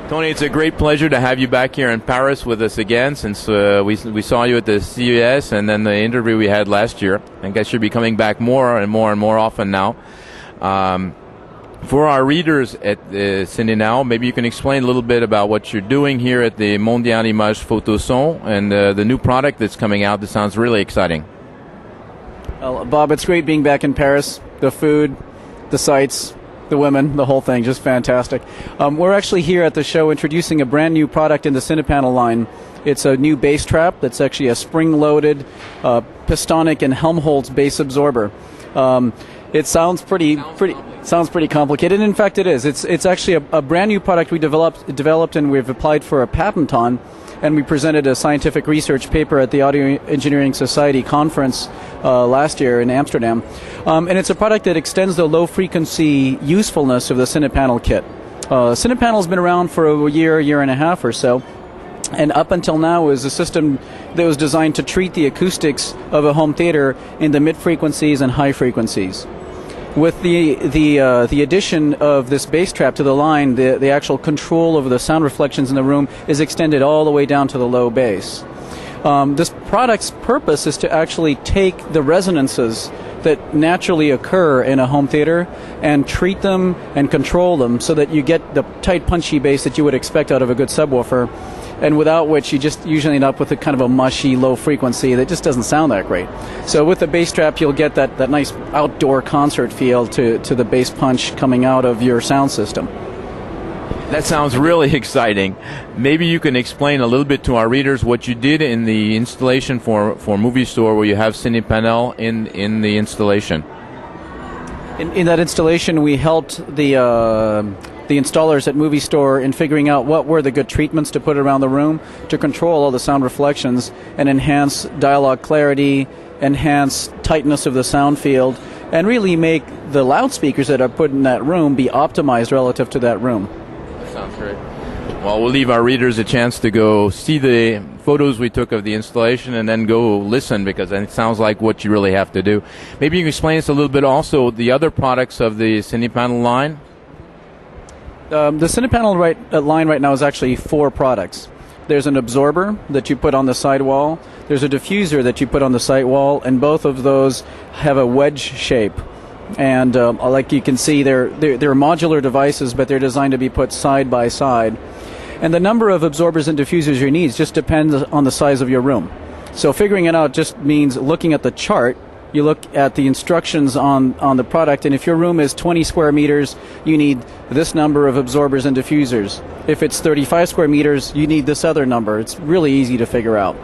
Tony, it's a great pleasure to have you back here in Paris with us again, since we saw you at the CES and then the interview we had last year. I guess you'll be coming back more and more often now. For our readers at CineNow, maybe you can explain a little bit about what you're doing here at the Mondial Image Photo Son and the new product that's coming out that sounds really exciting. Well, Bob, it's great being back in Paris. The food, the sights, the women, the whole thing, just fantastic. We're actually here at the show introducing a brand new product in the CinePanel line. It's a new bass trap that's actually a spring-loaded Pistonic and Helmholtz bass absorber. It sounds pretty complicated. In fact, it is. It's actually a brand new product we developed and we've applied for a patent on. And we presented a scientific research paper at the Audio Engineering Society conference last year in Amsterdam. And it's a product that extends the low-frequency usefulness of the CinePanel kit. CinePanel has been around for a year and a half or so. And up until now is a system that was designed to treat the acoustics of a home theater in the mid-frequencies and high frequencies. With the addition of this bass trap to the line, the actual control over the sound reflections in the room is extended all the way down to the low bass. This product's purpose is to actually take the resonances that naturally occur in a home theater and treat them and control them so that you get the tight, punchy bass that you would expect out of a good subwoofer, and without which you just usually end up with a kind of a mushy, low frequency that just doesn't sound that great. So with the bass trap, you'll get that nice outdoor concert feel to the bass punch coming out of your sound system. That sounds really exciting. Maybe you can explain a little bit to our readers what you did in the installation for Movie Store, where you have CinePanel in the installation. In that installation, we helped the installers at Movie Store in figuring out what were the good treatments to put around the room to control all the sound reflections and enhance dialogue clarity, enhance tightness of the sound field, and really make the loudspeakers that are put in that room be optimized relative to that room. That sounds great. Well, we'll leave our readers a chance to go see the photos we took of the installation and then go listen, because it sounds like what you really have to do. Maybe you can explain us a little bit also the other products of the CinePanel line. The CinePanel line right now is actually 4 products. There's an absorber that you put on the sidewall. There's a diffuser that you put on the sidewall, and both of those have a wedge shape. And like you can see, they're modular devices, but they're designed to be put side by side. And the number of absorbers and diffusers you need just depends on the size of your room. So figuring it out just means looking at the chart. You look at the instructions on the product, and if your room is 20 square meters, you need this number of absorbers and diffusers. If it's 35 square meters, you need this other number. It's really easy to figure out.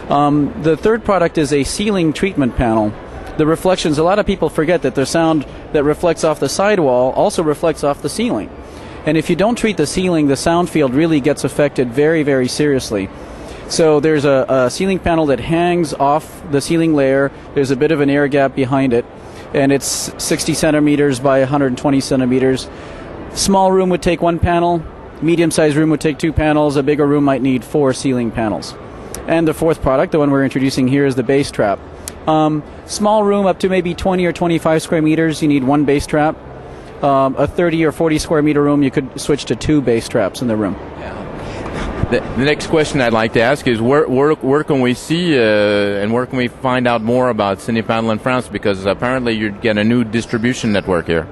The third product is a ceiling treatment panel. The reflections, a lot of people forget that the sound that reflects off the sidewall also reflects off the ceiling. And if you don't treat the ceiling, the sound field really gets affected very, very seriously. So there's a ceiling panel that hangs off the ceiling layer. There's a bit of an air gap behind it, and it's 60 centimeters by 120 centimeters. Small room would take 1 panel. Medium-sized room would take 2 panels. A bigger room might need 4 ceiling panels. And the fourth product, the one we're introducing here, is the bass trap. Small room up to maybe 20 or 25 square meters, you need 1 bass trap. A 30 or 40 square meter room, you could switch to 2 bass traps in the room. Yeah. The next question I'd like to ask is where can we see and where can we find out more about CinePanel in France? Because apparently you get a new distribution network here.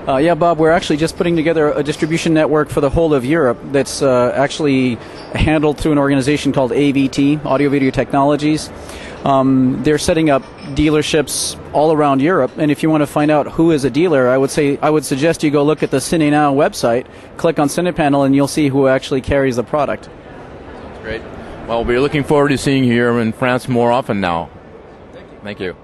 Yeah, Bob, we're actually just putting together a distribution network for the whole of Europe that's actually handled through an organization called AVT, Audio Video Technologies. They're setting up dealerships all around Europe, and if you want to find out who is a dealer, I would suggest you go look at the CineNow website, click on CinePanel, and you'll see who actually carries the product. That's great. Well, we're looking forward to seeing you here in France more often now. Thank you. Thank you.